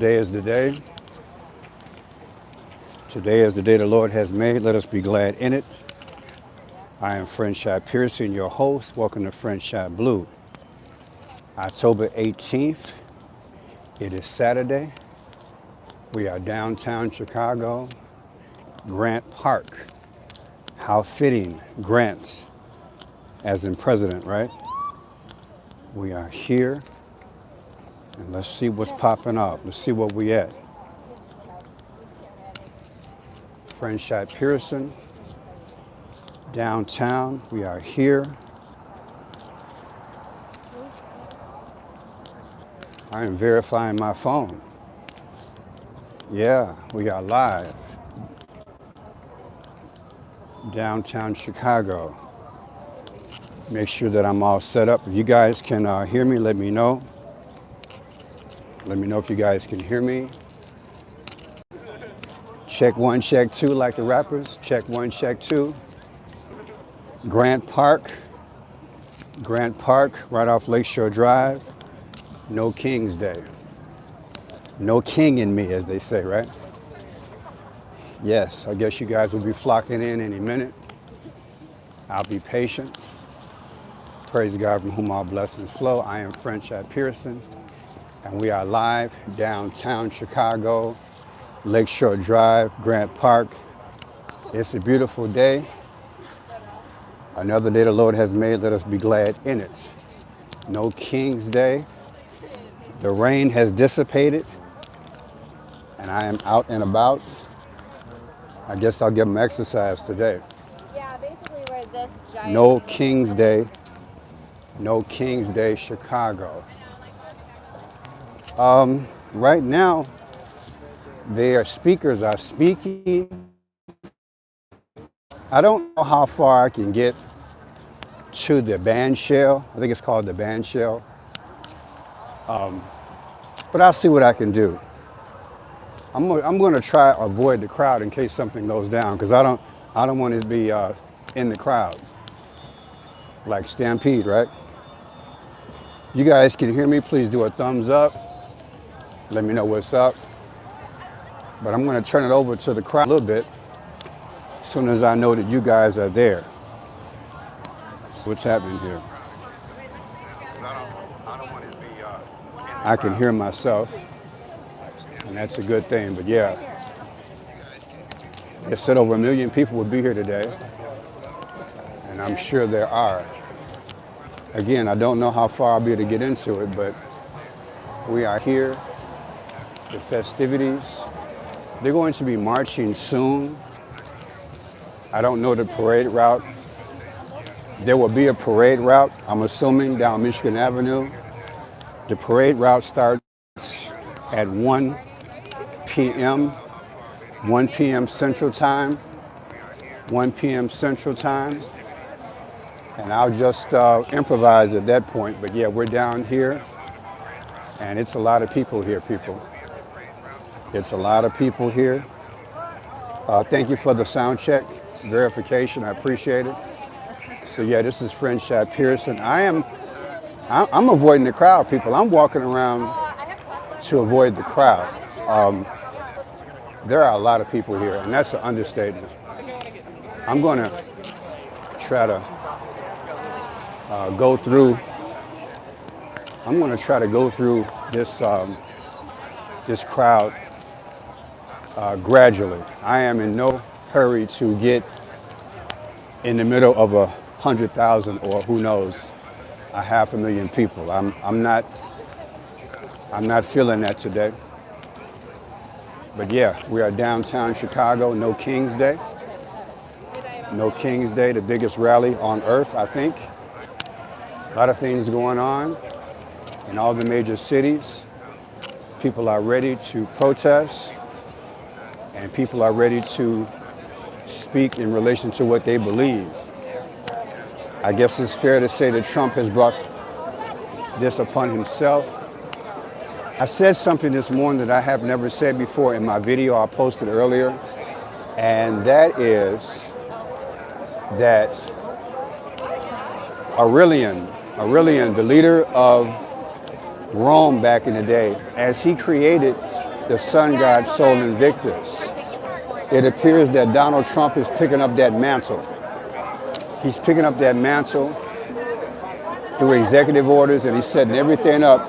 Today is the day. Today is the day the Lord has made. Let us be glad in it. I am Franchot Pearson, your host. Welcome to Franchot Blue. October 18th. It is Saturday. We are downtown Chicago, Grant Park. How fitting, Grant, as in president, right? We are here, and let's see what's popping up. Let's see where we at. Franchot Pearson, downtown. We are here. I am verifying my phone. Yeah, we are live. Downtown Chicago. Make sure that I'm all set up. If you guys can hear me, let me know. Let me know if you guys can hear me. Check one, check two, like the rappers. Check one, check two. Grant Park, right off Lakeshore Drive. No King's Day. No king in me, as they say, right? Yes, I guess you guys will be flocking in any minute. I'll be patient. Praise God from whom all blessings flow. I am Franchot Pearson, and we are live downtown Chicago, Lakeshore Drive, Grant Park. It's a beautiful day. Another day the Lord has made. Let us be glad in it. No King's Day. The rain has dissipated, and I am out and about. I guess I'll get them exercise today. Yeah, basically we're this giant. No King's Day. No King's Day, Chicago. Right now, their speakers are speaking. I don't know how far I can get to the band shell. I think it's called the band shell. But I'll see what I can do. I'm going to try to avoid the crowd in case something goes down, because I don't want to be in the crowd like Stampede, right? You guys can hear me. Please do a thumbs up. Let me know what's up. But I'm going to turn it over to the crowd a little bit as soon as I know that you guys are there. What's happening here? I can hear myself, and that's a good thing. But yeah, it said over 1 million people would be here today, and I'm sure there are. Again, I don't know how far I'll be able to get into it, but we are here. The festivities, they're going to be marching soon. I don't know the parade route. There will be a parade route, I'm assuming, down Michigan Avenue. The parade route starts at 1 p.m. 1 p.m. Central Time. 1 p.m. Central Time. And I'll just improvise at that point. But yeah, we're down here, and it's a lot of people here, people. It's a lot of people here. Thank you for the sound check verification. I appreciate it. So yeah, this is Franchot Pearson. I'm avoiding the crowd, people. I'm walking around to avoid the crowd. There are a lot of people here, and that's an understatement. I'm going to try to go through. I'm going to try to go through this this crowd gradually. I am in no hurry to get in the middle of 100,000 or who knows, 500,000 people. I'm not feeling that today. But yeah, we are downtown Chicago. No King's Day. No King's Day, the biggest rally on earth, I think. A lot of things going on in all the major cities. People are ready to protest, and people are ready to speak in relation to what they believe. I guess it's fair to say that Trump has brought this upon himself. I said something this morning that I have never said before in my video I posted earlier, and that is that Aurelian, the leader of Rome back in the day, as he created the sun god Sol Invictus. It appears that Donald Trump is picking up that mantle. He's picking up that mantle through executive orders, and he's setting everything up.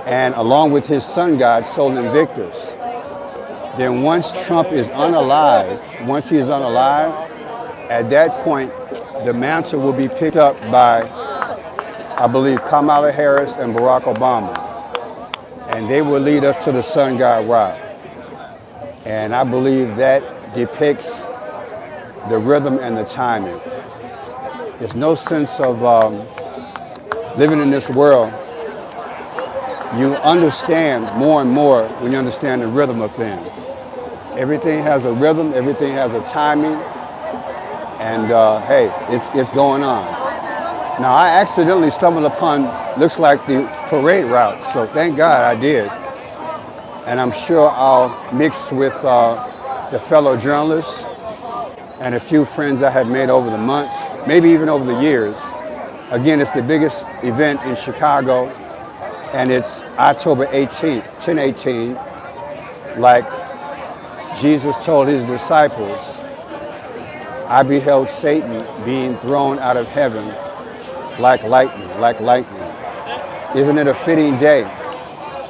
And along with his sun god, Sol Invictus. Then once Trump is unalive, once he is unalive, at that point, the mantle will be picked up by, I believe, Kamala Harris and Barack Obama. And they will lead us to the sun god Ra. And I believe that depicts the rhythm and the timing. There's no sense of living in this world. You understand more and more when you understand the rhythm of things. Everything has a rhythm, everything has a timing, and hey, it's going on. Now, I accidentally stumbled upon, looks like the parade route, so thank God I did. And I'm sure I'll mix with the fellow journalists and a few friends I have made over the months, maybe even over the years. Again, it's the biggest event in Chicago, and it's October 18th, 10/18, like Jesus told his disciples, I beheld Satan being thrown out of heaven like lightning, like lightning. Isn't it a fitting day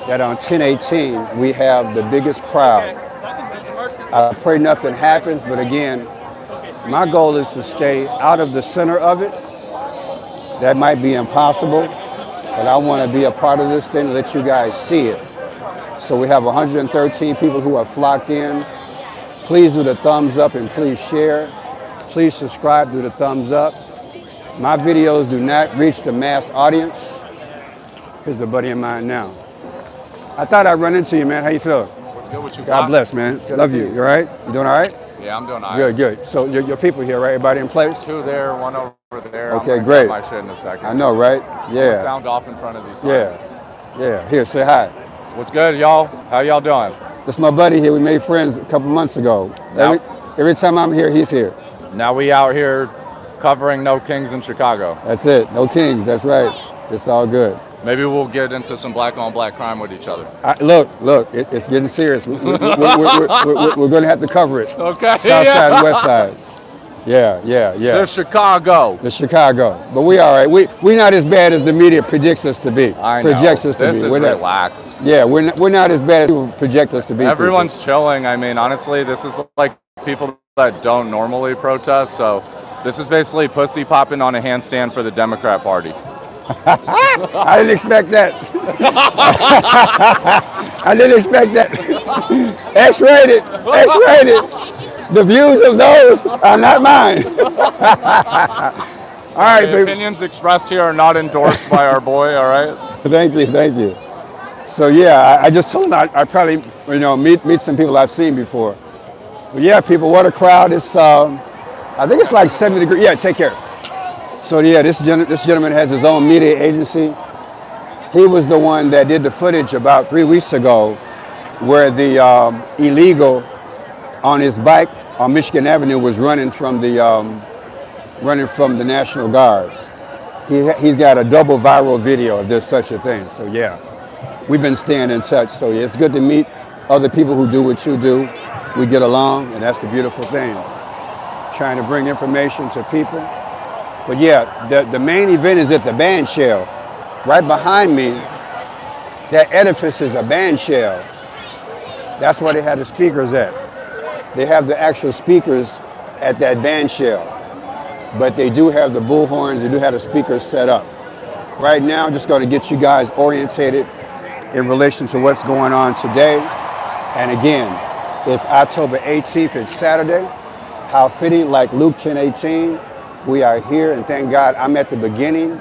that on 10/18 we have the biggest crowd? I pray nothing happens, but again, my goal is to stay out of the center of it. That might be impossible, but I want to be a part of this thing and let you guys see it. So we have 113 people who are flocked in. Please do the thumbs up and please share. Please subscribe, do the thumbs up. My videos do not reach the mass audience. Here's a buddy of mine now. I thought I'd run into you, man. How you feeling? What's good with you? God bless, man. Love you. You all right? You doing all right? Yeah, I'm doing all right. Good, good. So your people here, right? Everybody in place? Two there, one over there. Okay, I'm great. My shit in a second. I know, right? Yeah. Sound off in front of these signs. Yeah. Here, say hi. What's good, y'all? How y'all doing? This is my buddy here. We made friends a couple months ago. Every time I'm here, he's here. Now we out here covering No Kings in Chicago. That's it. No kings. That's right. It's all good. Maybe we'll get into some black on black crime with each other. Look, it's getting serious. We're going to have to cover it. Okay. South side and west side. Yeah. The Chicago. The Chicago. But we all right. We're not as bad as the media predicts us to be. I know. Projects us to this be. Is we're relaxed. Yeah, we're not as bad as people project us to be. Everyone's chilling. I mean, honestly, this is like people that don't normally protest. So this is basically pussy popping on a handstand for the Democrat Party. I didn't expect that. I didn't expect that. X-rated. The views of those are not mine. All right, the opinions expressed here are not endorsed by our boy, all right? Thank you. So yeah, I just told him I probably meet some people I've seen before. But yeah, people, what a crowd. It's I think it's like 70 degrees. Yeah, take care. So yeah, this gentleman has his own media agency. He was the one that did the footage about 3 weeks ago where the illegal on his bike on Michigan Avenue was running from the National Guard. He's got a double viral video if there's such a thing. So yeah, we've been staying in touch. So yeah, it's good to meet other people who do what you do. We get along, and that's the beautiful thing. Trying to bring information to people. But yeah, the main event is at the band shell. Right behind me, that edifice is a band shell. That's where they have the speakers at. They have the actual speakers at that band shell. But they do have the bullhorns, they do have the speakers set up. Right now, I'm just going to get you guys orientated in relation to what's going on today. And again, it's October 18th, it's Saturday. How fitting, like Luke 10:18. We are here, and thank God I'm at the beginning.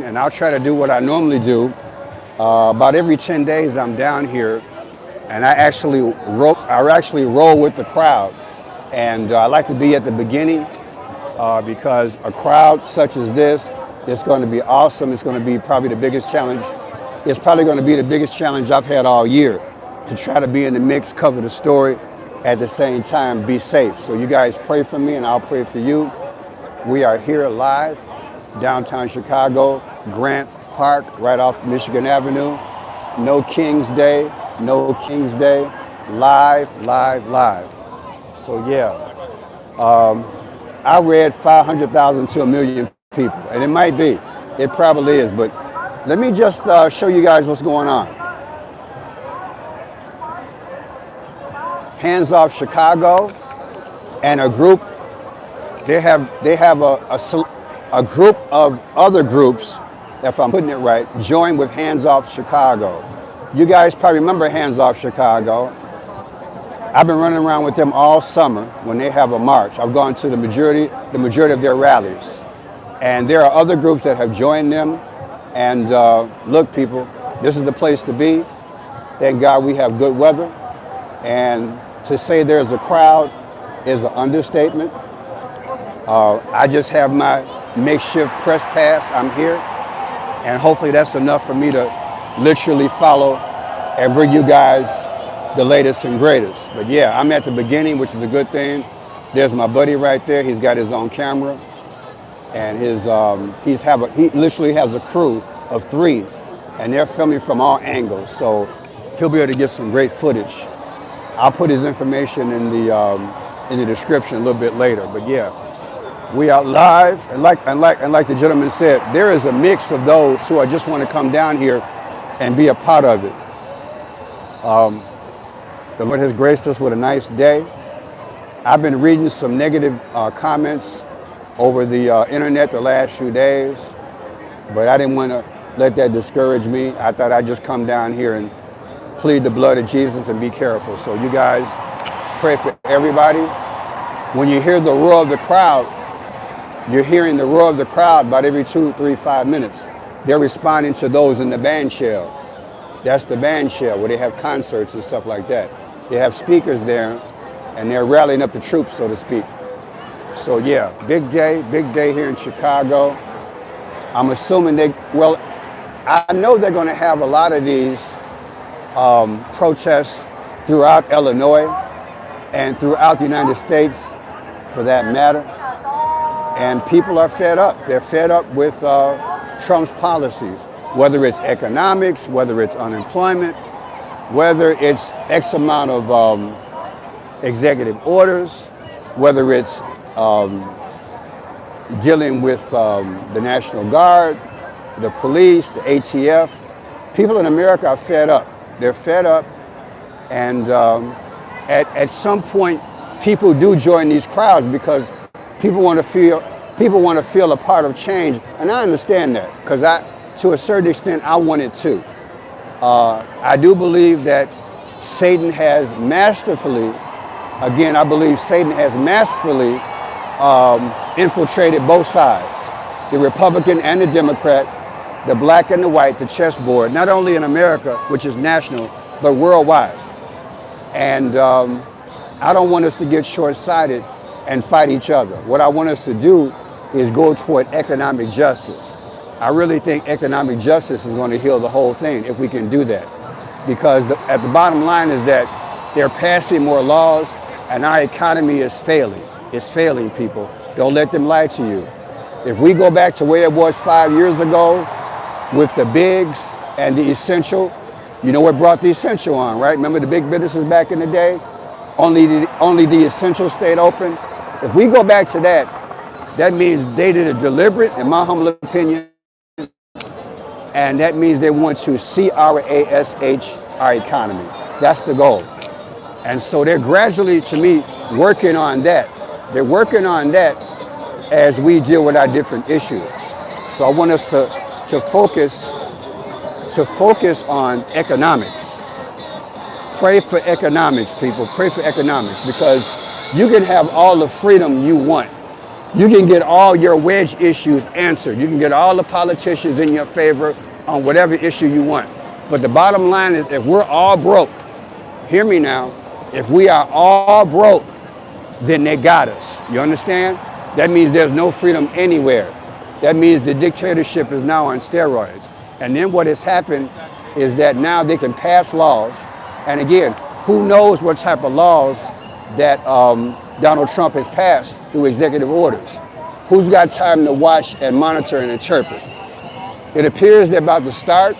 And I'll try to do what I normally do. About every 10 days, I'm down here, and I actually roll with the crowd. And I like to be at the beginning because a crowd such as this is going to be awesome. It's going to be probably the biggest challenge. It's probably going to be the biggest challenge I've had all year, to try to be in the mix, cover the story, at the same time, be safe. So you guys pray for me and I'll pray for you. We are here live, downtown Chicago, Grant Park, right off Michigan Avenue. No King's Day, no King's Day, live, live, live. So yeah, I read 500,000 to a million people, and it might be, it probably is, but let me just show you guys what's going on. Hands Off Chicago and a group, they have a group of other groups, if I'm putting it right, joined with Hands Off Chicago. You guys probably remember Hands Off Chicago. I've been running around with them all summer when they have a march. I've gone to the majority of their rallies. And there are other groups that have joined them. And look, people, this is the place to be. Thank God we have good weather. And to say there's a crowd is an understatement. I just have my makeshift press pass. I'm here. And hopefully that's enough for me to literally follow and bring you guys the latest and greatest. But yeah, I'm at the beginning, which is a good thing. There's my buddy right there. He's got his own camera. And he literally has a crew of 3, and they're filming from all angles. So he'll be able to get some great footage. I'll put his information in the description a little bit later. But yeah, we are live, and like the gentleman said, there is a mix of those who just want to come down here and be a part of it. The Lord has graced us with a nice day. I've been reading some negative comments over the internet the last few days, but I didn't want to let that discourage me. I thought I'd just come down here and plead the blood of Jesus and be careful. So you guys pray for everybody. When you hear the roar of the crowd, you're hearing the roar of the crowd about every 2, 3, 5 minutes. They're responding to those in the band shell. That's the band shell where they have concerts and stuff like that. They have speakers there and they're rallying up the troops, so to speak. So yeah, big day here in Chicago. I'm assuming I know they're going to have a lot of these protests throughout Illinois and throughout the United States, for that matter. And people are fed up. They're fed up with Trump's policies, whether it's economics, whether it's unemployment, whether it's X amount of executive orders, whether it's dealing with the National Guard, the police, the ATF. People in America are fed up. They're fed up, and at some point, people do join these crowds because people want to feel a part of change, and I understand that because to a certain extent, I want it too. I do believe that Satan has masterfully, infiltrated both sides, the Republican and the Democrat, the black and the white, the chessboard, not only in America, which is national, but worldwide. And I don't want us to get short-sighted and fight each other. What I want us to do is go toward economic justice. I really think economic justice is going to heal the whole thing if we can do that. Because at the bottom line is that they're passing more laws and our economy is failing. It's failing, people. Don't let them lie to you. If we go back to where it was 5 years ago with the bigs and the essential, you know what brought the essential on, right? Remember the big businesses back in the day? Only the essential stayed open. If we go back to that, that means they did it deliberate, in my humble opinion, and that means they want to CRASH our economy. That's the goal. And so they're gradually, to me, working on that. They're working on that as we deal with our different issues. So I want us to focus on economics. Pray for economics, people. Pray for economics, because you can have all the freedom you want. You can get all your wedge issues answered. You can get all the politicians in your favor on whatever issue you want. But the bottom line is, if we're all broke, hear me now, if we are all broke, then they got us. You understand? That means there's no freedom anywhere. That means the dictatorship is now on steroids. And then what has happened is that now they can pass laws. And again, who knows what type of laws that Donald Trump has passed through executive orders? Who's got time to watch and monitor and interpret? It appears they're about to start,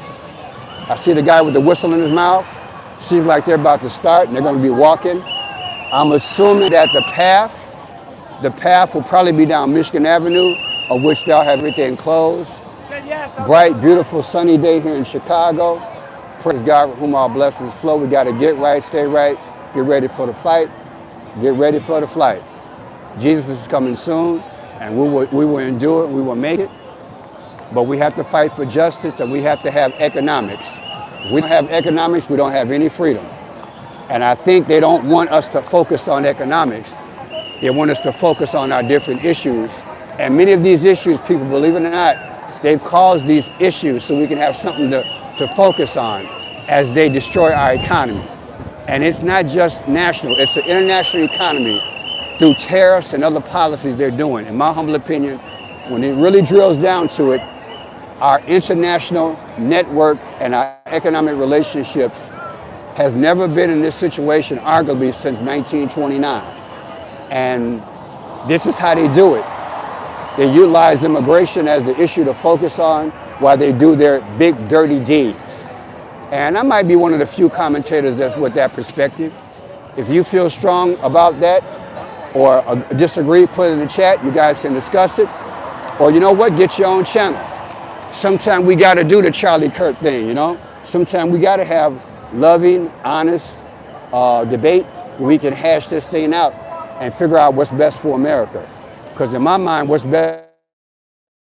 I see the guy with the whistle in his mouth. Seems like they're about to start and they're going to be walking. I'm assuming that the path will probably be down Michigan Avenue, of which they'll have everything closed. Bright, beautiful, sunny day here in Chicago. Praise God, whom all blessings flow. We got to get right, stay right, get ready for the fight, get ready for the flight. Jesus is coming soon, and we will endure it, we will make it. But we have to fight for justice, and we have to have economics. If we don't have economics, we don't have any freedom. And I think they don't want us to focus on economics. They want us to focus on our different issues. And many of these issues, people, believe it or not, they've caused these issues so we can have something to focus on as they destroy our economy. And it's not just national, it's an international economy through tariffs and other policies they're doing. In my humble opinion, when it really drills down to it, our international network and our economic relationships has never been in this situation, arguably, since 1929. And this is how they do it. They utilize immigration as the issue to focus on while they do their big, dirty deeds. And I might be one of the few commentators that's with that perspective. If you feel strong about that or disagree, put it in the chat. You guys can discuss it. Or you know what? Get your own channel. Sometimes we got to do the Charlie Kirk thing, you know? Sometimes we got to have loving, honest debate where we can hash this thing out and figure out what's best for America. Because in my mind, what's best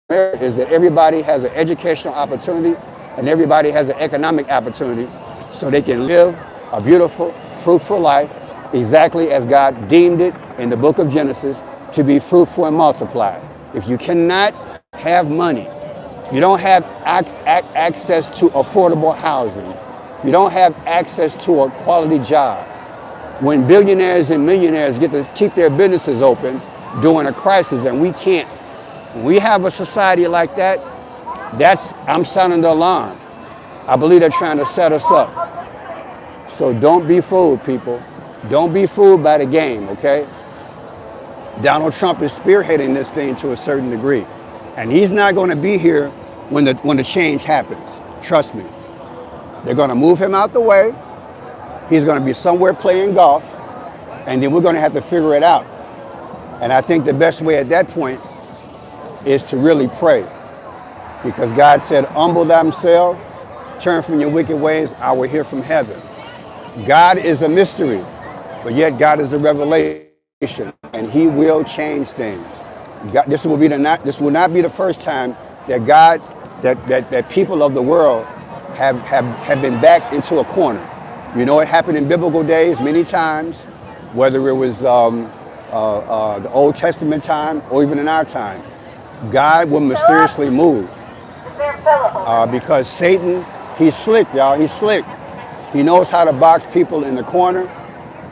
for America is that everybody has an educational opportunity and everybody has an economic opportunity so they can live a beautiful, fruitful life exactly as God deemed it in the book of Genesis to be fruitful and multiply. If you cannot have money, you don't have access to affordable housing, you don't have access to a quality job. When billionaires and millionaires get to keep their businesses open during a crisis and we can't, when we have a society like that, I'm sounding the alarm. I believe they're trying to set us up. So don't be fooled, people. Don't be fooled by the game, okay? Donald Trump is spearheading this thing to a certain degree. And he's not going to be here when the change happens. Trust me. They're going to move him out the way. He's going to be somewhere playing golf. And then we're going to have to figure it out. And I think the best way at that point is to really pray. Because God said, humble themselves, turn from your wicked ways, I will hear from heaven. God is a mystery, but yet God is a revelation. And he will change things. God, this will not be the first time that God, that people of the world have been backed into a corner. You know, it happened in biblical days many times, whether it was the Old Testament time or even in our time. God will mysteriously move because Satan, he's slick, y'all. He's slick. He knows how to box people in the corner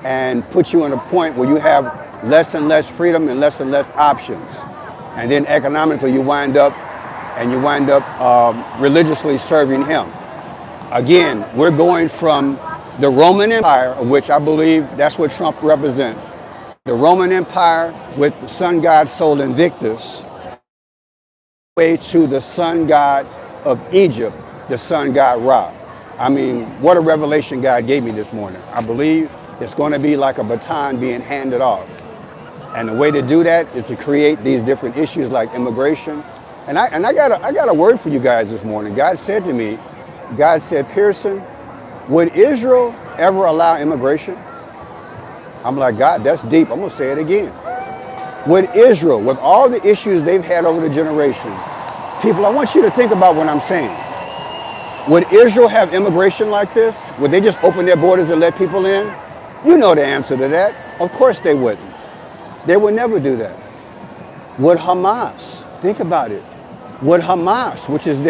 and put you in a point where you have less and less freedom and less options. And then economically you wind up religiously serving him. Again, we're going from the Roman Empire, of which I believe that's what Trump represents. The Roman Empire with the sun god Sol Invictus, way to the sun god of Egypt, the sun god Ra. I mean, what a revelation God gave me this morning. I believe it's going to be like a baton being handed off. And the way to do that is to create these different issues like immigration. And I got a word for you guys this morning. God said to me, God said, Pearson, would Israel ever allow immigration? I'm like, God, that's deep. I'm going to say it again. Would Israel, with all the issues they've had over the generations, people, I want you to think about what I'm saying. Would Israel have immigration like this? Would they just open their borders and let people in? You know the answer to that. Of course they wouldn't. They would never do that. Would Hamas, think about it, would Hamas, which is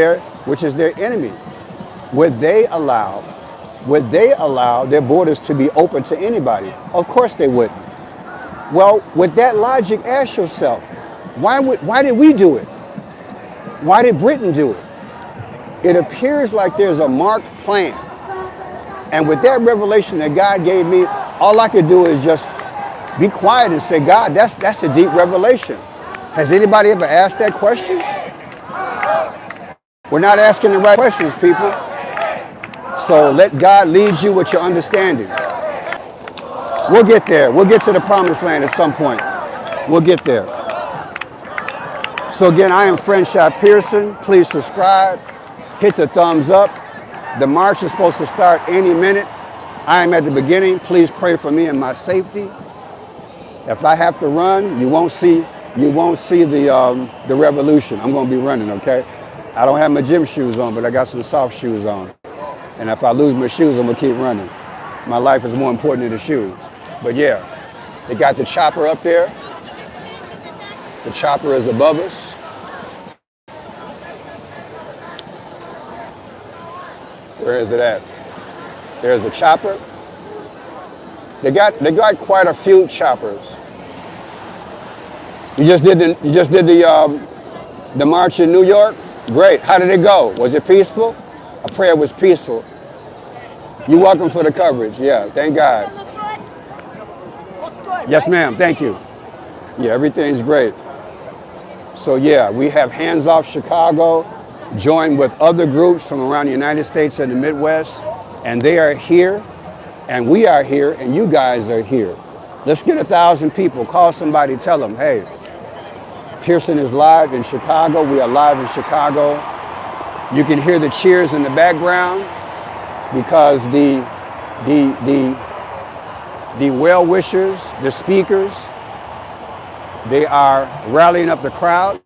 their enemy, would they allow their borders to be open to anybody? Of course they wouldn't. Well, with that logic, ask yourself, why did we do it? Why did Britain do it? It appears like there's a marked plan. And with that revelation that God gave me, all I could do is just be quiet and say, God, that's a deep revelation. Has anybody ever asked that question? We're not asking the right questions, people. So let God lead you with your understanding. We'll get there. We'll get to the promised land at some point. We'll get there. So again, I am Franchot Pearson. Please subscribe. Hit the thumbs up. The march is supposed to start any minute. I am at the beginning. Please pray for me and my safety. If I have to run, you won't see the revolution. I'm going to be running, okay? I don't have my gym shoes on, but I got some soft shoes on. And if I lose my shoes, I'm going to keep running. My life is more important than the shoes. But yeah, they got the chopper up there. The chopper is above us. Where is it at? There's the chopper. They got quite a few choppers. You just did the march in New York? Great. How did it go? Was it peaceful? I pray it was peaceful. You're welcome for the coverage. Yeah, thank God. Looks good. Yes, ma'am. Thank you. Yeah, everything's great. So yeah, we have Hands Off Chicago, joined with other groups from around the United States and the Midwest, and they are here, and we are here, and you guys are here. Let's get 1,000 people. Call somebody, tell them, hey, Pearson is live in Chicago. We are live in Chicago. You can hear the cheers in the background because the well-wishers, the speakers, they are rallying up the crowd.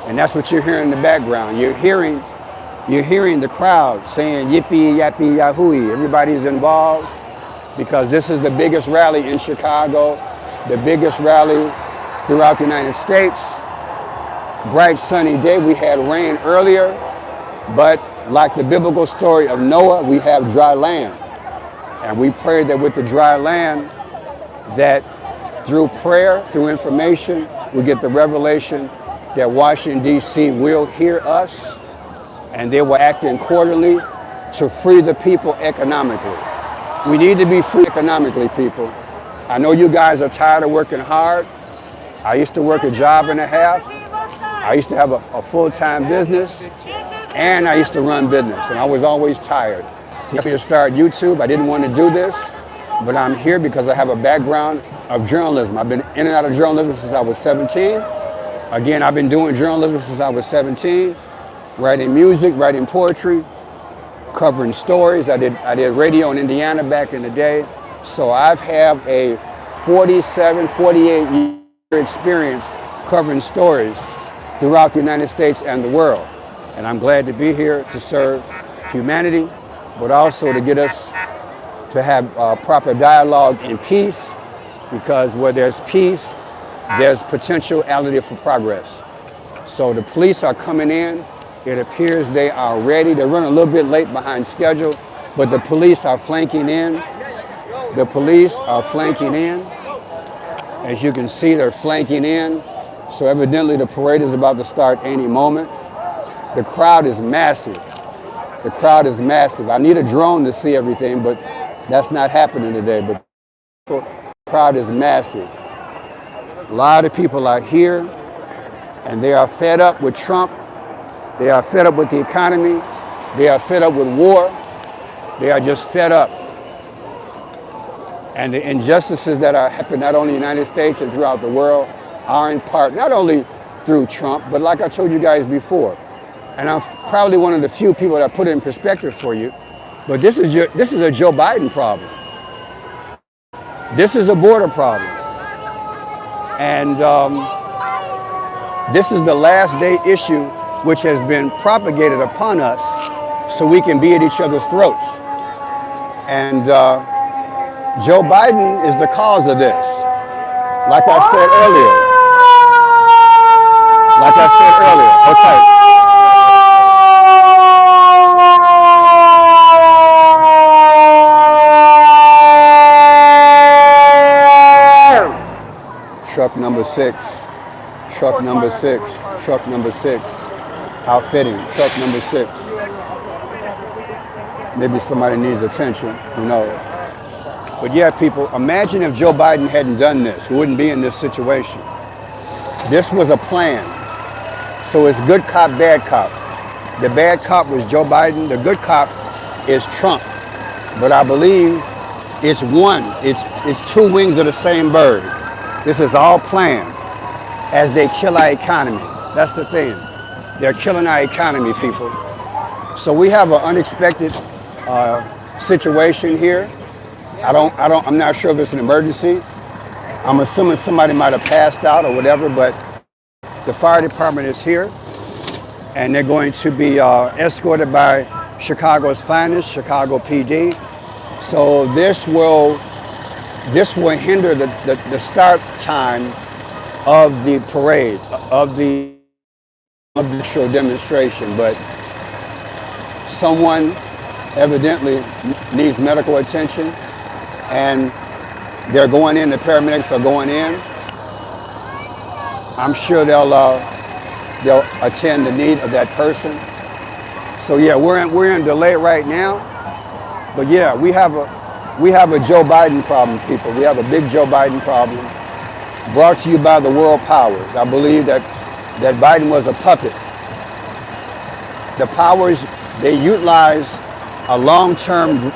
And that's what you're hearing in the background. You're hearing the crowd saying yippee, yappee, yahoo. Everybody's involved because this is the biggest rally in Chicago, the biggest rally throughout the United States. Bright sunny day. We had rain earlier, but like the biblical story of Noah, we have dry land. And we pray that with the dry land, that through prayer, through information, we get the revelation that Washington, D.C. will hear us and they will act accordingly to free the people economically. We need to be free economically, people. I know you guys are tired of working hard. I used to work a job and a half. I used to have a full-time business, and I used to run business, and I was always tired. I asked me to start YouTube. I didn't want to do this, but I'm here because I have a background of journalism. I've been in and out of journalism since I was 17. Again, I've been doing journalism since I was 17, writing music, writing poetry, covering stories. I did radio in Indiana back in the day. So I've had a 47, 48-year experience covering stories throughout the United States and the world. And I'm glad to be here to serve humanity, but also to get us to have proper dialogue in peace, because where there's peace, there's potentiality for progress. So the police are coming in. It appears they are ready. They're running a little bit late behind schedule, but the police are flanking in. The police are flanking in. As you can see, they're flanking in. So evidently the parade is about to start any moment. The crowd is massive. The crowd is massive. I need a drone to see everything, but that's not happening today. But the crowd is massive. A lot of people are here, and they are fed up with Trump. They are fed up with the economy. They are fed up with war. They are just fed up. And the injustices that are happening not only in the United States and throughout the world are in part not only through Trump, but like I told you guys before, and I'm probably one of the few people that put it in perspective for you, but this is a Joe Biden problem. This is a border problem. And this is the last day issue which has been propagated upon us so we can be at each other's throats. And Joe Biden is the cause of this. Like I said earlier. Hold tight. Truck number six. How fitting, truck number 6. Maybe somebody needs attention, who knows. But yeah, people, imagine if Joe Biden hadn't done this. We wouldn't be in this situation. This was a plan. So it's good cop, bad cop. The bad cop was Joe Biden. The good cop is Trump. But I believe it's one. It's two wings of the same bird. This is all planned as they kill our economy. That's the thing. They're killing our economy, people. So we have an unexpected situation here. I'm not sure if it's an emergency. I'm assuming somebody might have passed out or whatever, but the fire department is here, and they're going to be escorted by Chicago's finest, Chicago PD. So this will hinder the start time of the parade, of the show demonstration. But someone evidently needs medical attention, and they're going in. The paramedics are going in. I'm sure they'll attend the need of that person. So yeah, we're in delay right now. But yeah, we have a Joe Biden problem, people. We have a big Joe Biden problem, brought to you by the world powers. I believe that Biden was a puppet. The powers, they utilize a long-term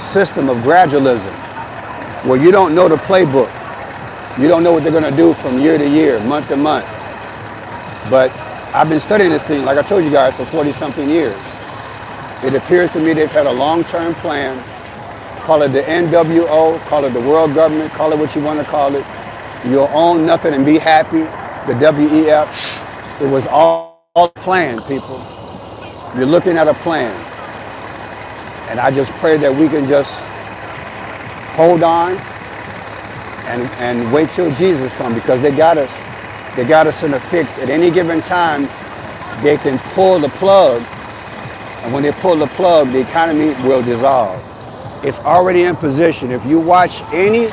system of gradualism, where you don't know the playbook. You don't know what they're going to do from year to year, month to month. But I've been studying this thing, like I told you guys, for 40-something years. It appears to me they've had a long-term plan. Call it the NWO, call it the world government, call it what you want to call it. You'll own nothing and be happy. The WEF. It was all planned, people. You're looking at a plan. And I just pray that we can just hold on and wait till Jesus comes, because they got us. They got us in a fix. At any given time, they can pull the plug. And when they pull the plug, the economy will dissolve. It's already in position. If you watch any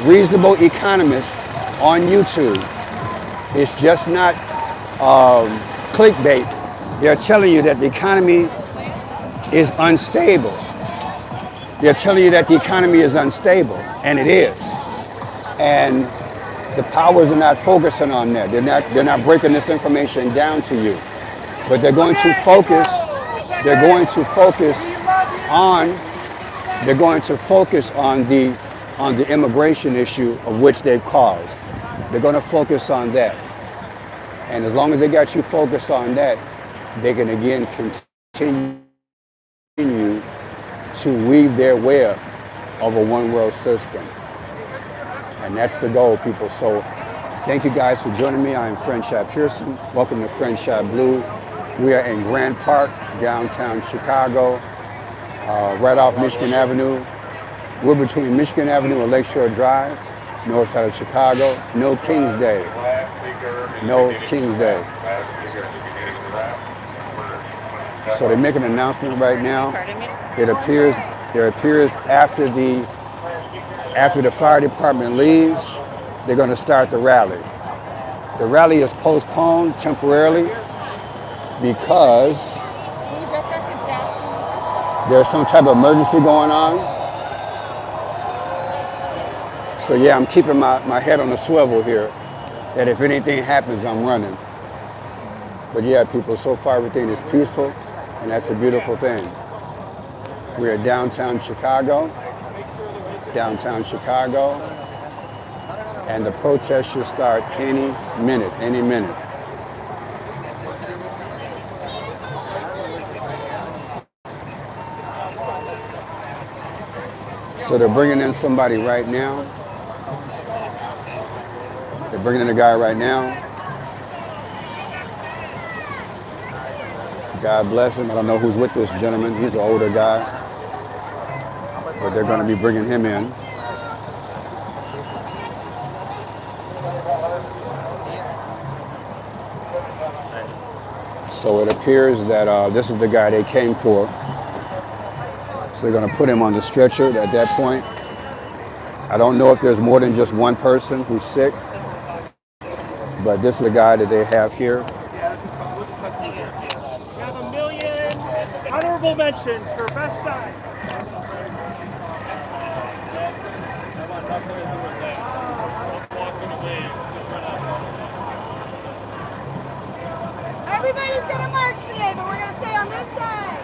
reasonable economist on YouTube, it's just not clickbait. They're telling you that the economy is unstable. They're telling you that the economy is unstable, and it is. And the powers are not focusing on that. They're not breaking this information down to you. But they're going to focus. They're going to focus on the immigration issue of which they've caused. They're going to focus on that. And as long as they got you focused on that, they can again continue to weave their web of a one world system. And that's the goal, people. So thank you guys for joining me. I am Franchot Pearson. Welcome to Franchot Blue. We are in Grant Park, downtown Chicago, right off Michigan Avenue. We're between Michigan Avenue and Lakeshore Drive, north side of Chicago. No King's Day. No King's Day. So they make an announcement right now. It appears after the fire department leaves, they're going to start the rally. The rally is postponed temporarily because there's some type of emergency going on. So yeah, I'm keeping my head on the swivel here, that if anything happens, I'm running. But yeah, people, so far everything is peaceful, and that's a beautiful thing. We're downtown Chicago, and the protest should start any minute. So they're bringing in somebody right now. They're bringing in a guy right now. God bless him. I don't know who's with this gentleman. He's an older guy. But they're going to be bringing him in. So it appears that this is the guy they came for. So they're going to put him on the stretcher at that point. I don't know if there's more than just one person who's sick, but this is the guy that they have here. We have 1 million honorable mentions for best side. Everybody's gonna march yesterday, but we're gonna stay on this side.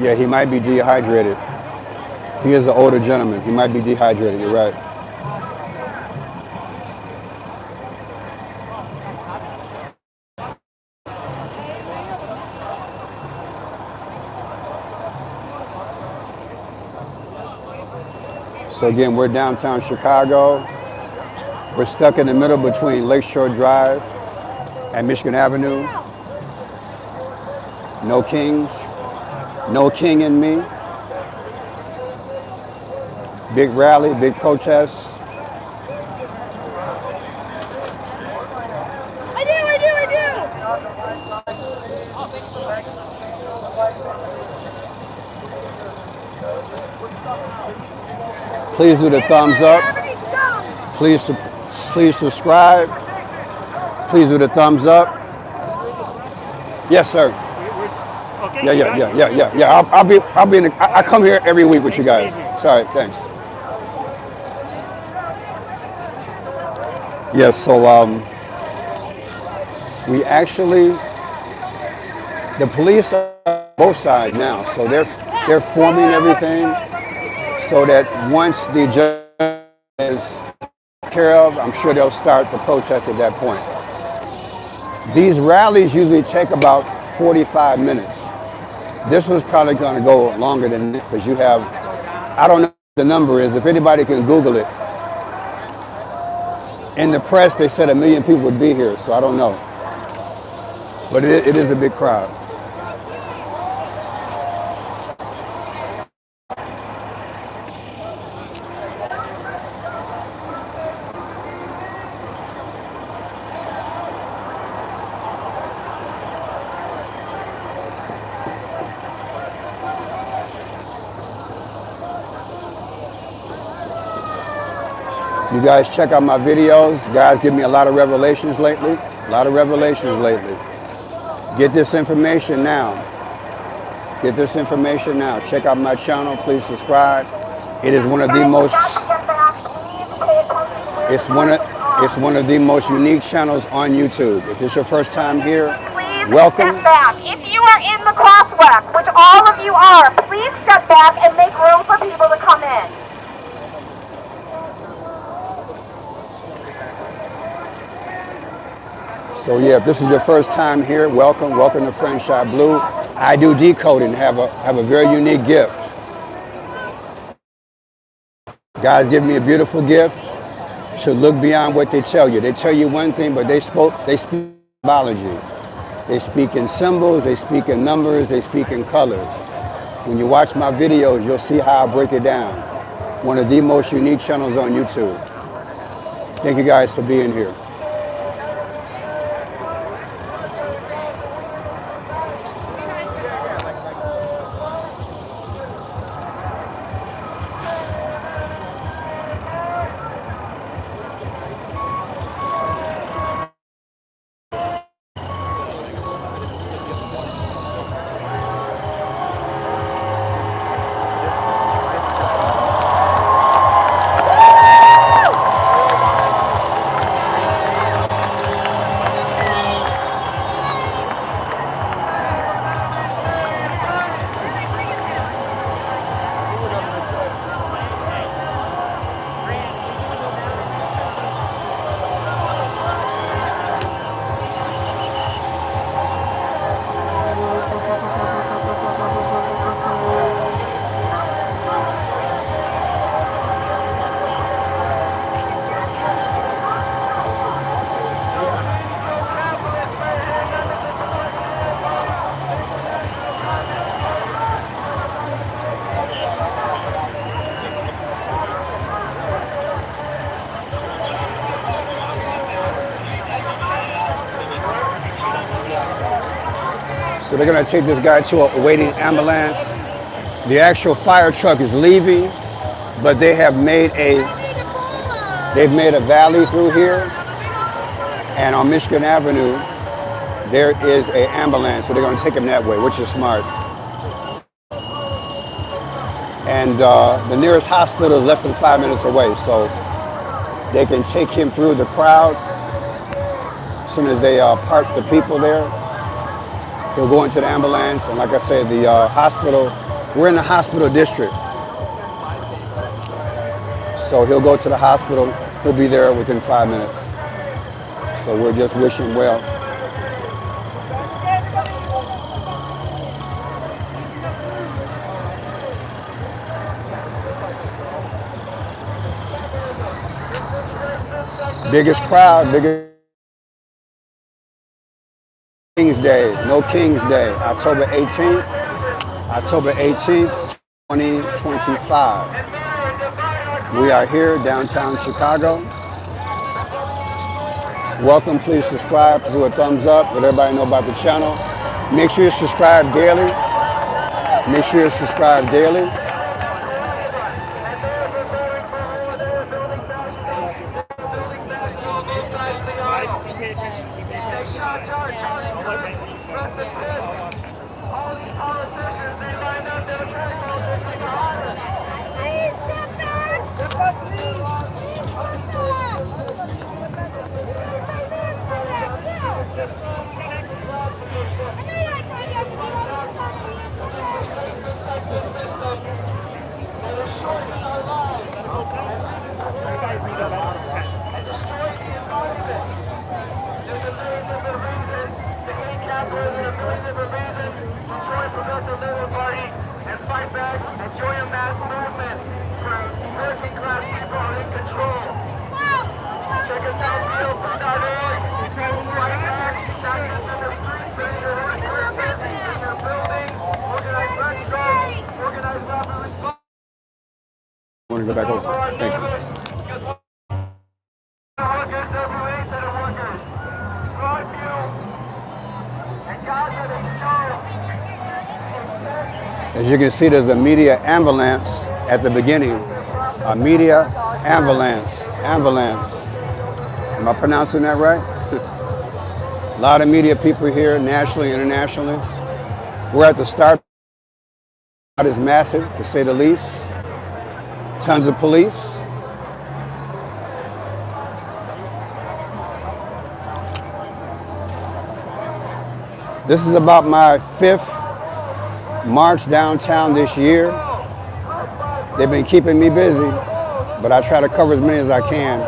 Yeah, he might be dehydrated. He is an older gentleman. He might be dehydrated. You're right. So again, we're downtown Chicago. We're stuck in the middle between Lakeshore Drive and Michigan Avenue. No kings, no king in me. Big rally, big protests. I do. Please do the thumbs up. Please subscribe. Please do the thumbs up. Yes, sir. Okay. Yeah. I'll be in the, I come here every week with you guys. Sorry, thanks. Yes, so we actually, the police are on both sides now, so they're forming everything so that once the judge is taken care of, I'm sure they'll start the protest at that point. These rallies usually take about 45 minutes. This was probably going to go longer than that because you have, I don't know what the number is, if anybody can Google it. In the press, they said 1 million people would be here, so I don't know. But it is a big crowd. You guys check out my videos. Guys give me a lot of revelations lately. Get this information now. Check out my channel. Please subscribe. It is one of the most. It's one of the most unique channels on YouTube. If it's your first time here, welcome. Step back. If you are in the crosswalk, which all of you are, please step back and make room for people to come in. So yeah, if this is your first time here, welcome to Franchot Blue. I do decoding, have a very unique gift. Guys give me a beautiful gift to look beyond what they tell you. They tell you one thing, but they speak symbology. They speak in symbols, they speak in numbers, they speak in colors. When you watch my videos, you'll see how I break it down. One of the most unique channels on YouTube. Thank you guys for being here. So they're gonna take this guy to a waiting ambulance. The actual fire truck is leaving, but they have made they've made a valley through here, and on Michigan Avenue, there is an ambulance, so they're gonna take him that way, which is smart. And the nearest hospital is less than 5 minutes away, so they can take him through the crowd. As soon as they park the people there, he'll go into the ambulance. And like I said, the hospital, we're in the hospital district. So he'll go to the hospital. He'll be there within 5 minutes. So we'll just wish him well. Biggest crowd, biggest King's Day, no King's Day, October 18th, 2025. We are here, downtown Chicago. Welcome, please subscribe, do a thumbs up, let everybody know about the channel. Make sure you subscribe daily. Make sure you subscribe daily. Please step back. Please step and fight back and join a mass movement for working class people are in control. Check us out, realfood.org. Fight back, not just in the streets, but in your workplaces, in your building, organize Franchot, organize rapid response. I want to go back over. Thank you. Workers, WA set of workers. God you, and God let us show. As you can see, there's a media ambulance at the beginning. A media ambulance. Ambulance. Am I pronouncing that right? A lot of media people here, nationally, internationally. We're at the start. It is massive, to say the least. Tons of police. This is about my 5th march downtown this year. They've been keeping me busy, but I try to cover as many as I can.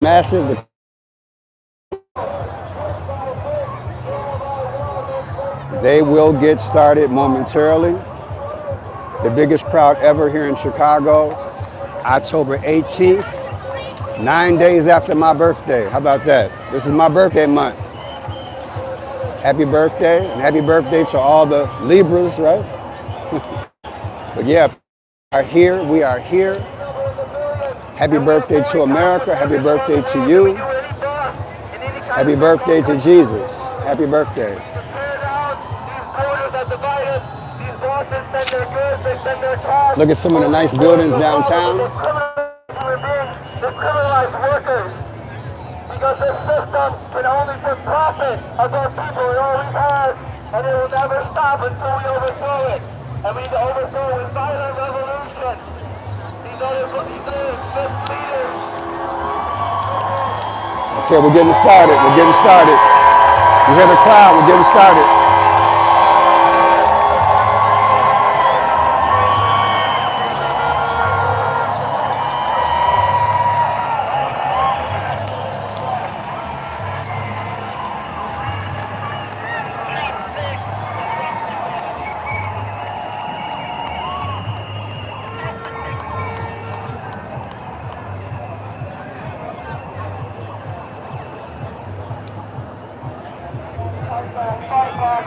Massive. They will get started momentarily. The biggest crowd ever here in Chicago, October 18th. 9 days after my birthday. How about that? This is my birthday month. Happy birthday, and happy birthday to all the Libras, right? But yeah, we are here. Happy birthday to America. Happy birthday to you. Happy birthday to Jesus. Happy birthday. Look at some of the nice buildings downtown. Criminalize workers because this system can only for profit of our people. It always has, and it will never stop until we overthrow it. And we need to overthrow it with violent revolution. These leaders. Okay, we're getting started. We're getting started. You hear the crowd? We're getting started. Fight back.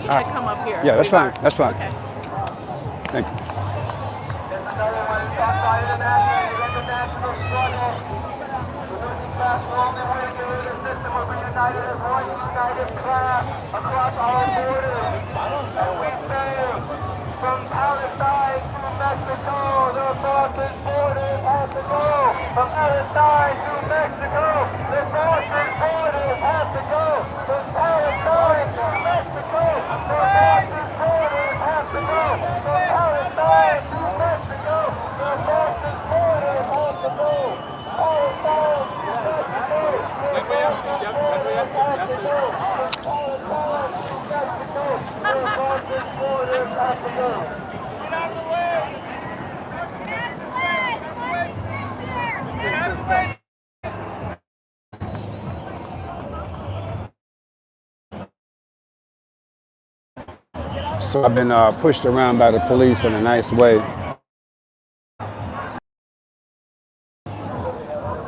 I come up here. Yeah, that's fine. That's fine. Okay. Thank you. There's another one who talks about international struggle. The working class will only win through the system of a united as one united class across our borders. And we say, from Palestine to Mexico, the Boston borders have to go. From Palestine to Mexico, the Boston borders have to go. From Palestine to Mexico, the Boston borders have to go. From Palestine to Mexico, the Boston borders have to go. Palestine to Mexico, the Boston borders have to go. From Palestine to Mexico, the Boston borders have to go. Get out of the way! Get out of the way! So I've been pushed around by the police in a nice way.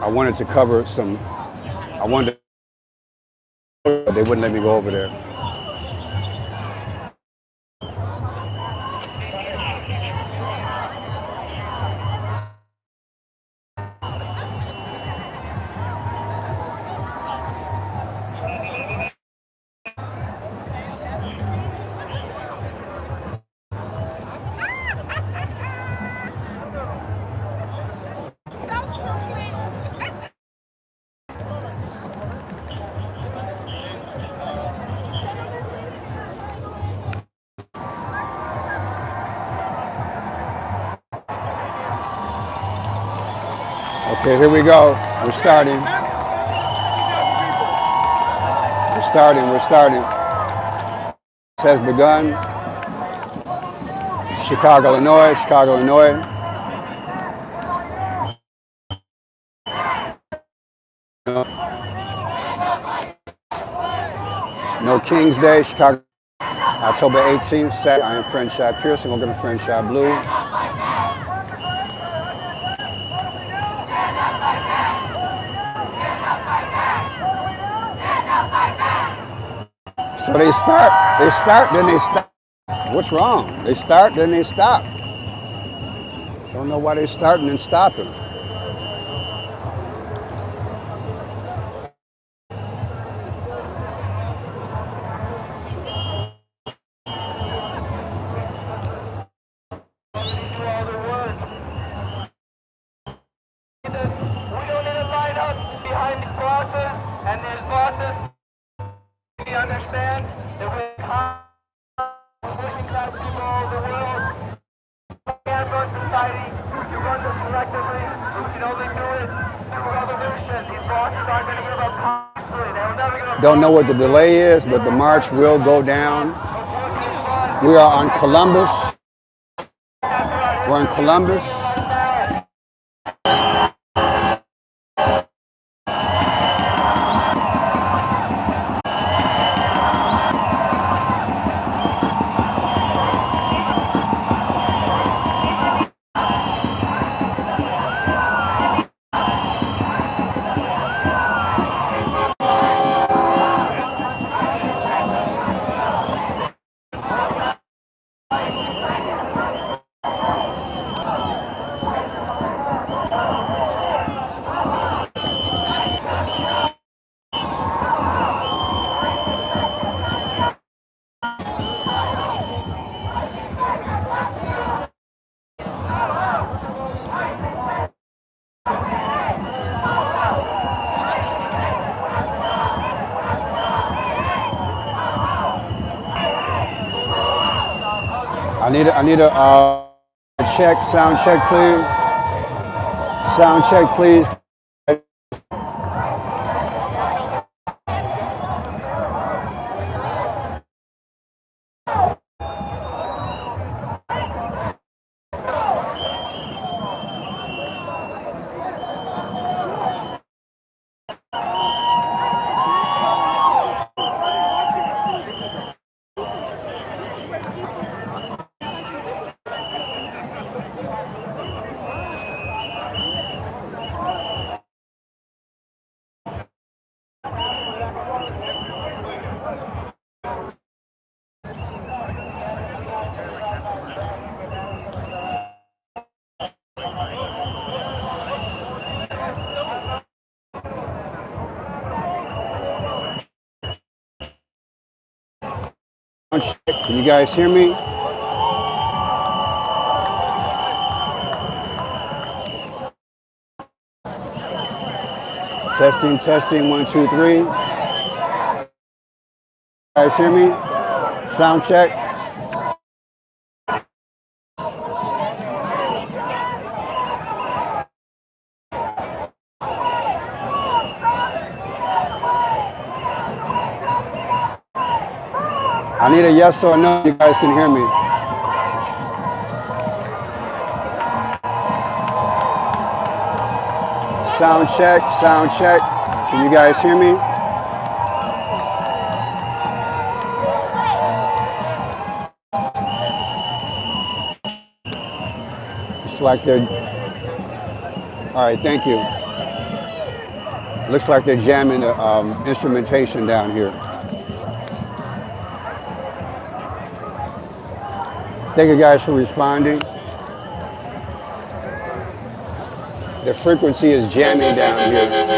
I wanted to cover some, but they wouldn't let me go over there. Okay, here we go. We're starting. We're starting. This has begun. Chicago, Illinois. No King's Day, Chicago, October 18th. I am Franchot Pearson. We're going to Franchot Blue. So they start, then they stop. What's wrong? They start, then they stop. Don't know why they starting and stopping. Understand that we're working class people all over the world. We can't run society. You run this collectively. We can only do it through revolution. These bosses aren't going to give up constantly. They're never going to. Don't know what the delay is, but the march will go down. We are on Columbus. We're in Columbus. I need a check, sound check, please. Sound check, please. Can you guys hear me? Testing, testing, 1, 2, 3. You guys hear me? Sound check. I need a yes or a no. You guys can hear me. Sound check, sound check. Can you guys hear me? It's like they're, all right, thank you. Looks like they're jamming the instrumentation down here. Thank you guys for responding. The frequency is jamming down here.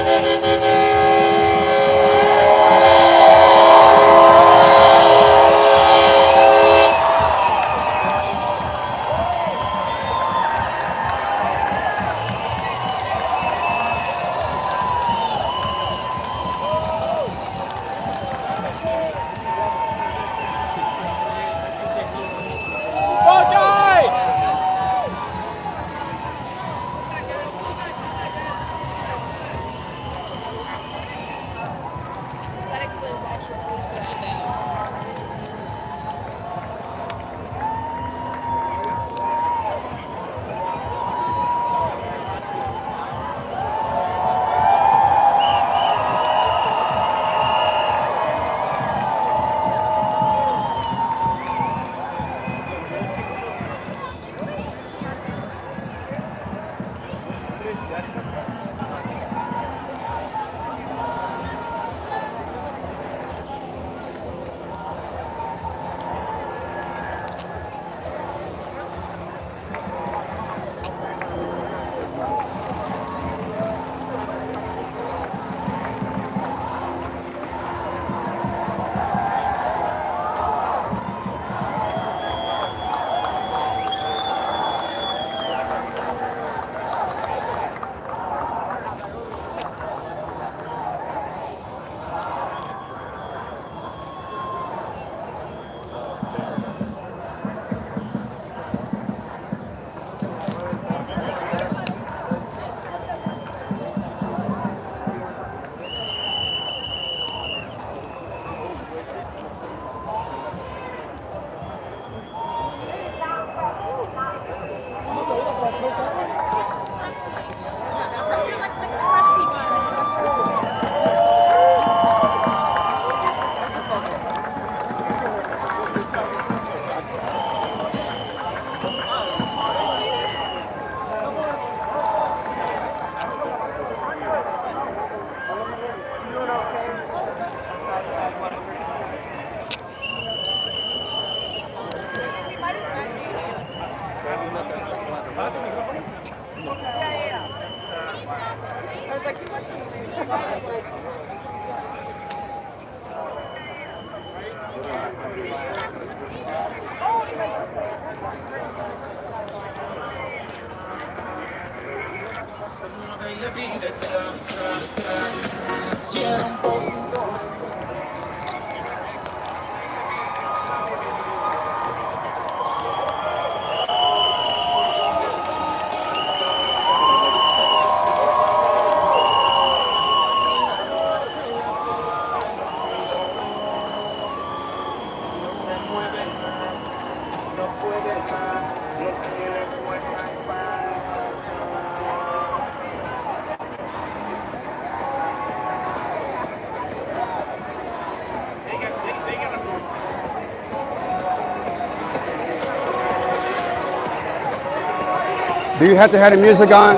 Do you have to have the music on?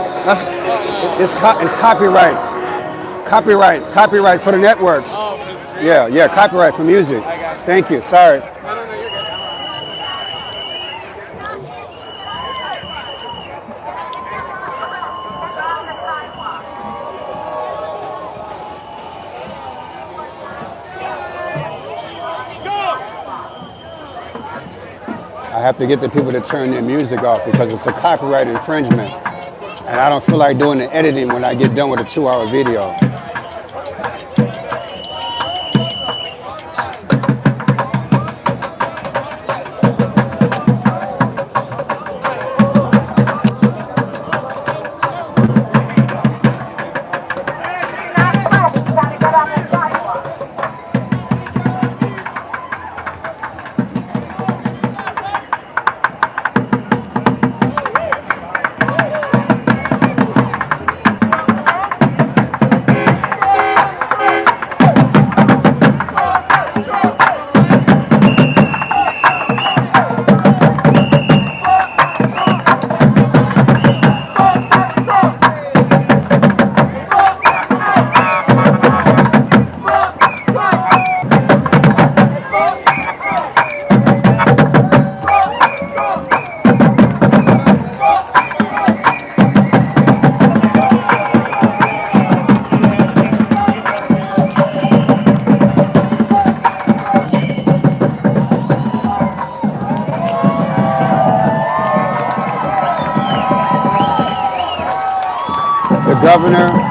It's copyright. Copyright for the networks. Yeah, copyright for music. Thank you. Sorry. have to get the people to turn their music off because it's a copyright infringement. And I don't feel like doing the editing when I get done with a 2-hour video.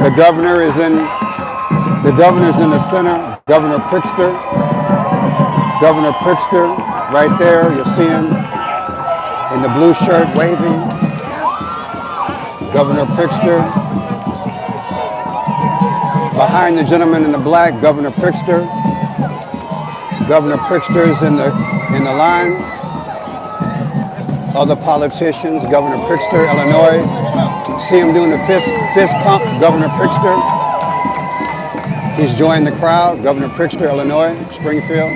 The governor's in the center. Governor Pritzker. Governor Pritzker, right there. You'll see him in the blue shirt waving. Governor Pritzker. Behind the gentleman in the black, Governor Pritzker. Governor Pritzker's in the line. Other politicians, Governor Pritzker, Illinois. See him doing the fist pump, Governor Pritzker. He's joined the crowd, Governor Pritzker, Illinois, Springfield.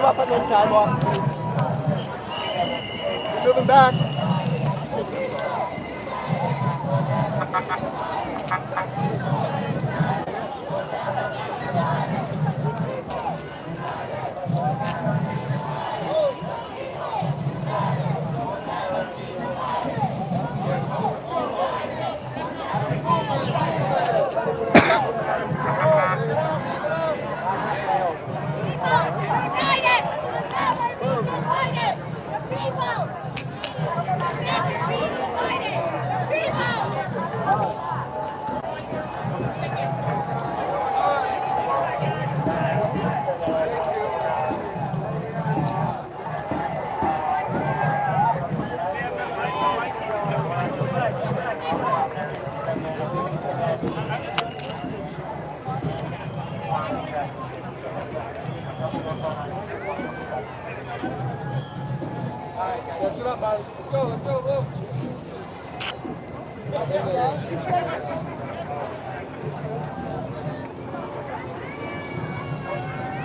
Up on this sidewalk, please. We're moving back.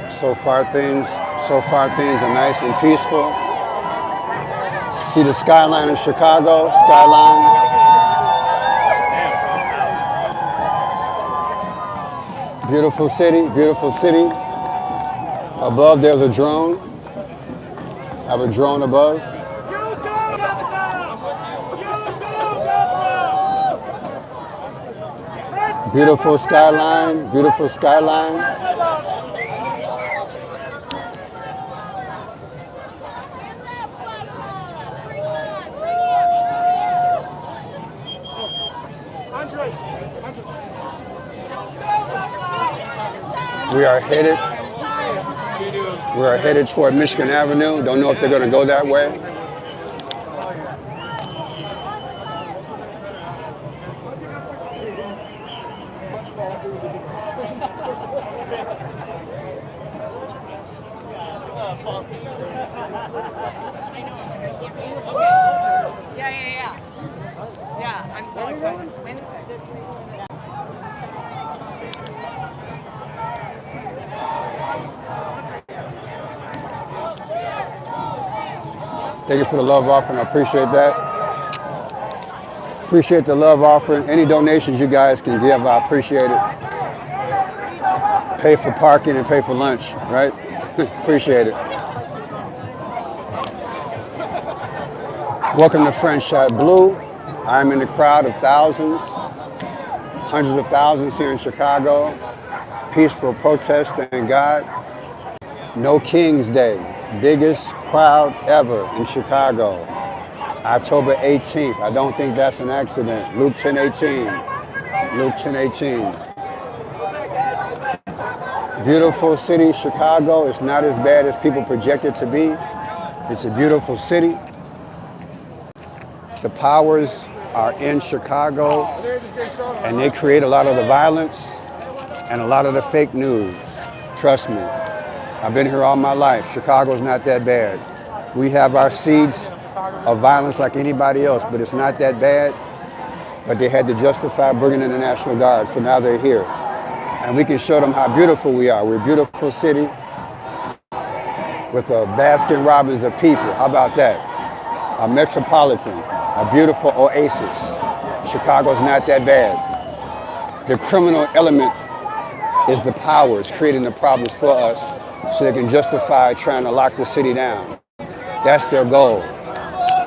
So far things are nice and peaceful. See the skyline of Chicago, skyline. Beautiful city, beautiful city. Above there's a drone. I have a drone above. Beautiful skyline, beautiful skyline. We are headed toward Michigan Avenue. Don't know if they're going to go that way. Yeah, I'm so excited. Thank you for the love offering. I appreciate that. Appreciate the love offering. Any donations you guys can give, I appreciate it. Pay for parking and pay for lunch, right? Appreciate it. Welcome to Franchot Blue. I'm in the crowd of thousands, hundreds of thousands here in Chicago. Peaceful protest, thank God. No King's Day, biggest crowd ever in Chicago. October 18th. I don't think that's an accident. Luke 10:18. Luke 10:18. Beautiful city, Chicago. It's not as bad as people project it to be. It's a beautiful city. The powers are in Chicago, and they create a lot of the violence and a lot of the fake news. Trust me. I've been here all my life. Chicago's not that bad. We have our seeds of violence like anybody else, but it's not that bad. But they had to justify bringing in the National Guard, so now they're here. And we can show them how beautiful we are. We're a beautiful city with a Baskin Robbins of people. How about that? A metropolitan, a beautiful oasis. Chicago's not that bad. The criminal element is the powers creating the problems for us so they can justify trying to lock the city down. That's their goal.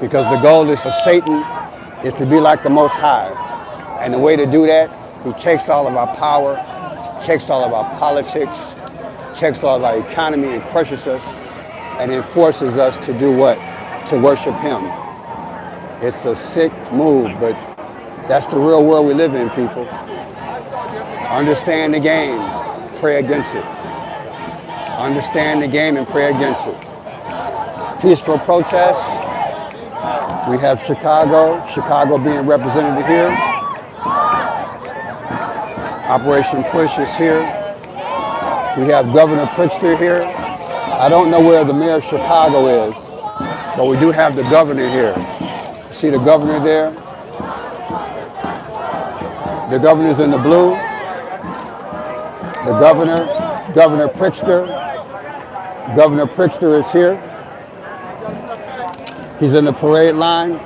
Because the goal is of Satan is to be like the Most High. And the way to do that, he takes all of our power, takes all of our politics, takes all of our economy and crushes us and then forces us to do what? To worship him. It's a sick move, but that's the real world we live in, people. Understand the game, pray against it. Understand the game and pray against it. Peaceful protests. We have Chicago being represented here. Operation Push is here. We have Governor Pritzker here. I don't know where the mayor of Chicago is, but we do have the governor here. See the governor there? The governor's in the blue. The Governor Pritzker. Governor Pritzker is here. He's in the parade line.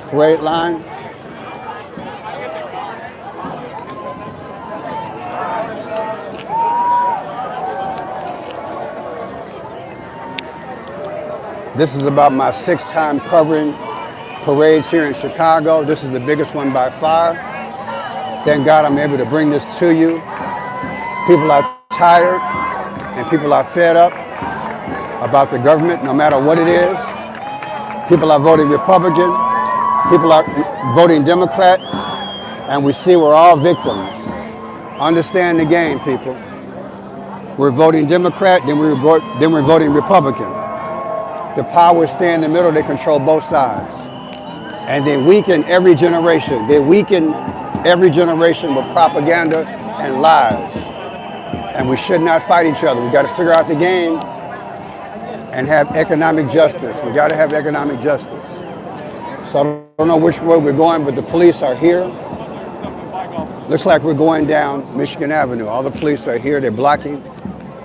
This is about my 6th time covering parades here in Chicago. This is the biggest one by far. Thank God I'm able to bring this to you. People are tired and people are fed up about the government, no matter what it is. People are voting Republican, people are voting Democrat, and we see we're all victims. Understand the game, people. We're voting Democrat, then we're voting Republican. The powers stay in the middle, they control both sides. And they weaken every generation. They weaken every generation with propaganda and lies. And we should not fight each other. We got to figure out the game and have economic justice. We got to have economic justice. So I don't know which way we're going, but the police are here. Looks like we're going down Michigan Avenue. All the police are here, they're blocking.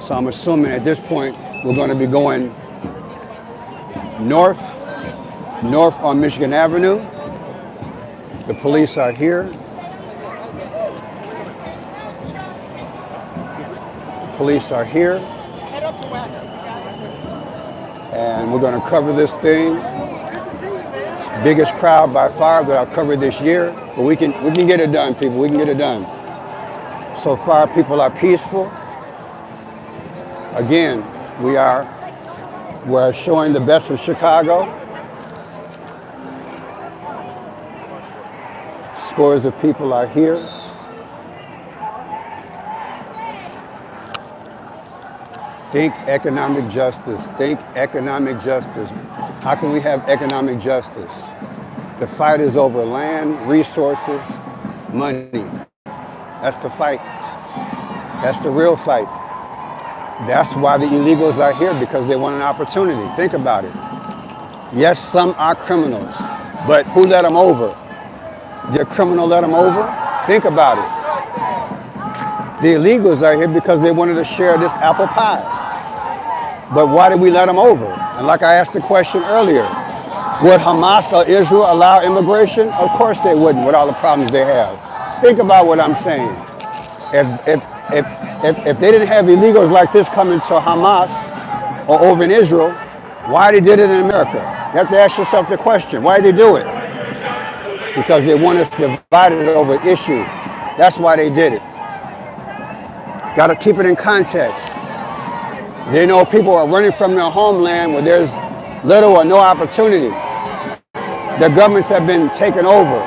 So I'm assuming at this point, we're going to be going north on Michigan Avenue. The police are here. The police are here. And we're going to cover this thing. Biggest crowd by far that I've covered this year. But we can get it done, people. We can get it done. So far, people are peaceful. Again, we're showing the best of Chicago. Scores of people are here. Think economic justice. Think economic justice. How can we have economic justice? The fight is over land, resources, money. That's the fight. That's the real fight. That's why the illegals are here, because they want an opportunity. Think about it. Yes, some are criminals, but who let them over? Did a criminal let them over? Think about it. The illegals are here because they wanted to share this apple pie. But why did we let them over? And like I asked the question earlier, Would Hamas or Israel allow immigration? Of course they wouldn't with all the problems they have. Think about what I'm saying. If they didn't have illegals like this coming to Hamas or over in Israel, why they did it in America? You have to ask yourself the question, why did they do it? Because they want us divided over issue. That's why they did it. Got to keep it in context. They know people are running from their homeland where there's little or no opportunity. Their governments have been taken over,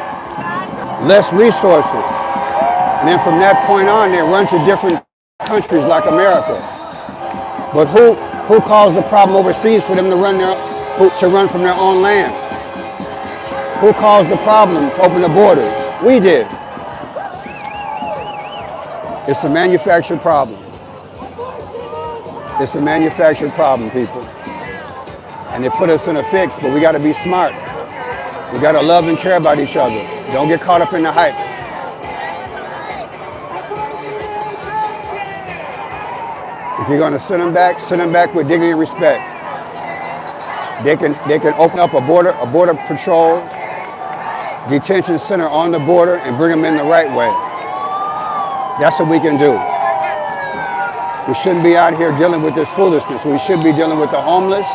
less resources. And then from that point on, they run to different countries like America. But who caused the problem overseas for them to run from their own land? Who caused the problem to open the borders? We did. It's a manufactured problem. It's a manufactured problem, people. And they put us in a fix, but we got to be smart. We got to love and care about each other. Don't get caught up in the hype. If you're going to send them back with dignity and respect. They can open up a border patrol detention center on the border and bring them in the right way. That's what we can do. We shouldn't be out here dealing with this foolishness. We should be dealing with the homeless.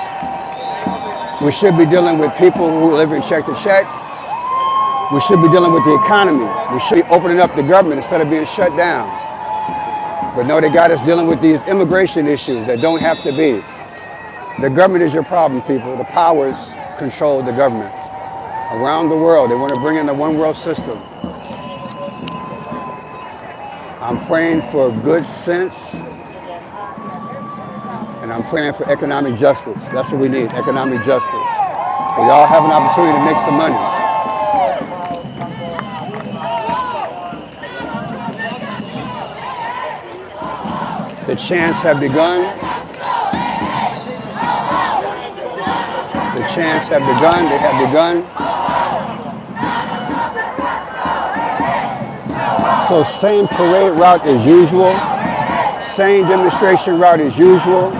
We should be dealing with people who live in check to check. We should be dealing with the economy. We should be opening up the government instead of being shut down. But no, they got us dealing with these immigration issues that don't have to be. The government is your problem, people. The powers control the government. Around the world, they want to bring in the one world system. I'm praying for good sense, and I'm praying for economic justice. That's what we need, economic justice. We all have an opportunity to make some money. The chants have begun. The chants have begun. They have begun. So same parade route as usual. Same demonstration route as usual.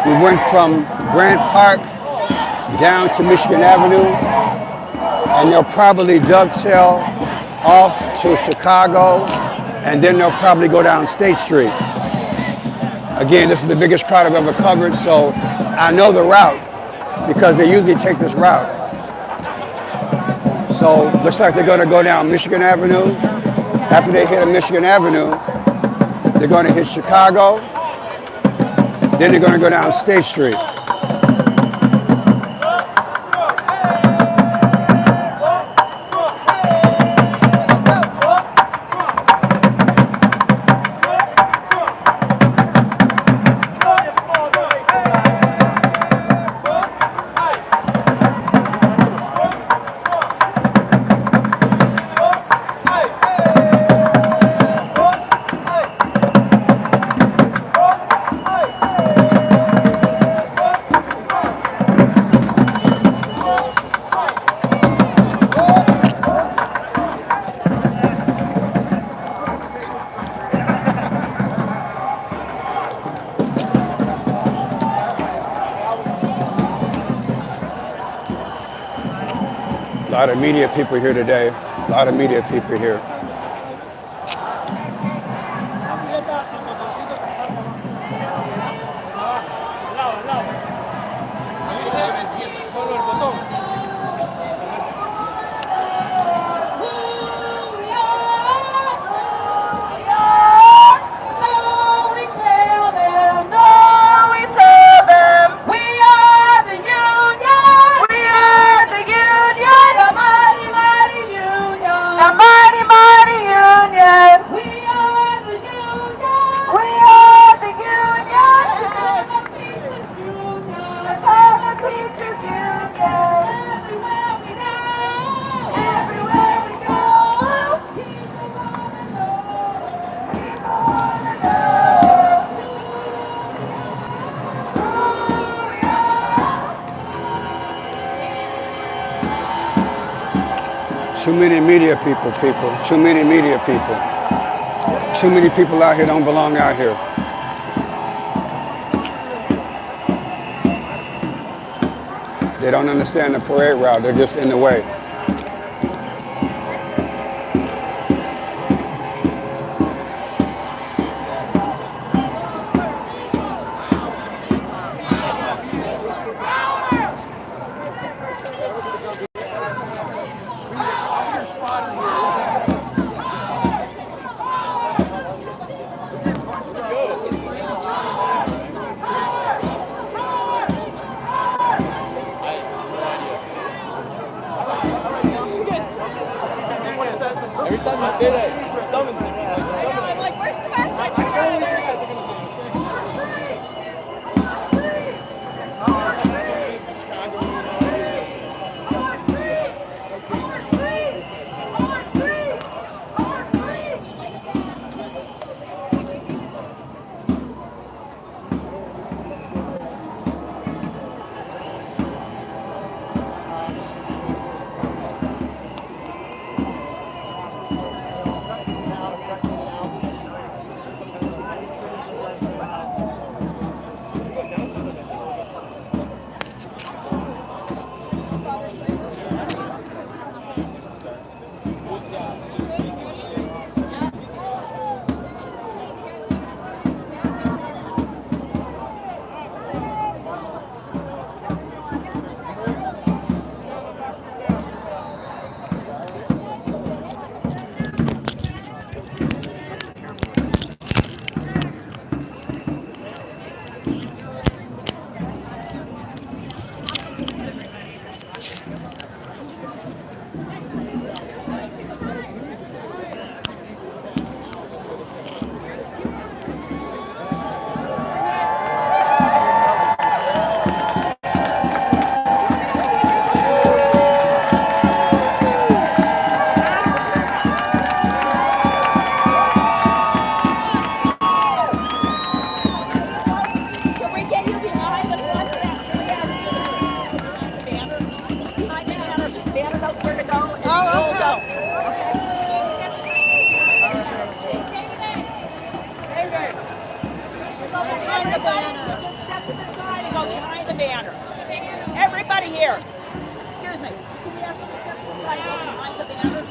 We went from Grant Park down to Michigan Avenue, and they'll probably dovetail off to Chicago, and then they'll probably go down State Street. Again, this is the biggest crowd I've ever covered, so I know the route because they usually take this route. So looks like they're going to go down Michigan Avenue. After they hit Michigan Avenue, they're going to hit Chicago. Then they're going to go down State Street. A lot of media people here today. A lot of media people here. Too many media people. Too many media people. Too many people out here don't belong out here. They don't understand the parade route. They're just in the way. Every time you say that, it summons him. I know, I'm like, where's Sebastian? Everybody here. Excuse me. Can we ask you to step to the side behind the banner?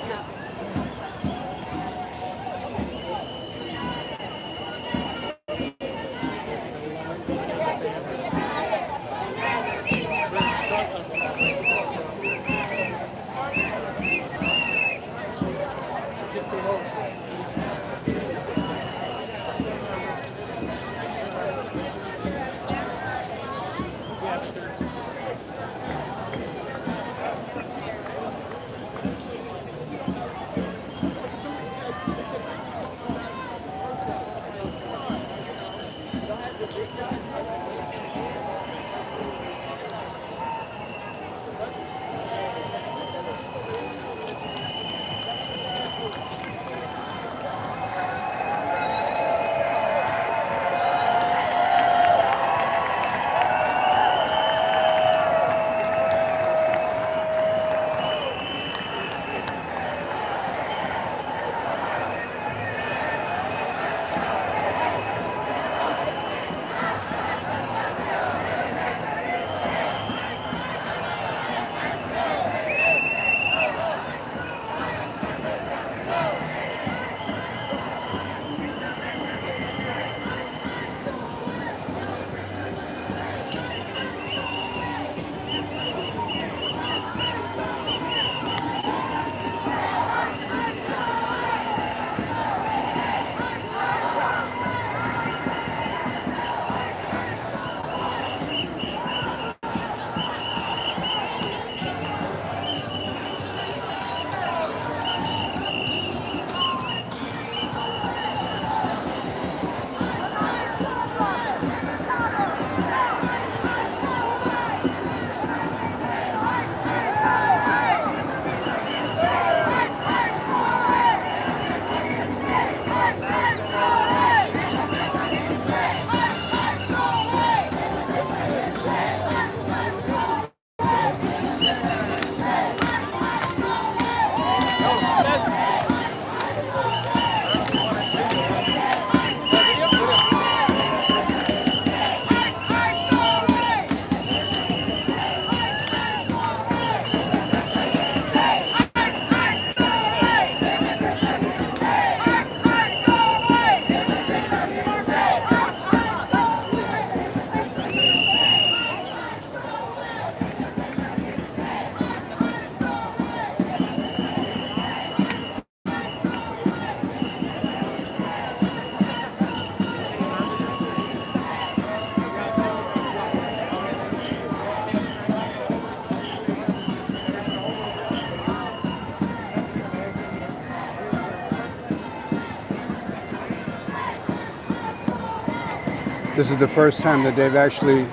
This is the first time that they've actually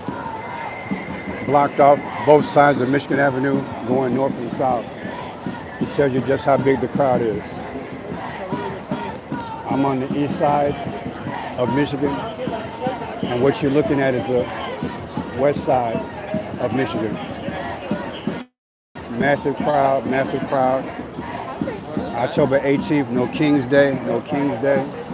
blocked off both sides of Michigan Avenue going north and south. It tells you just how big the crowd is. I'm on the east side of Michigan, and what you're looking at is the west side of Michigan. Massive crowd, massive crowd. October 18th, no King's Day, no King's Day.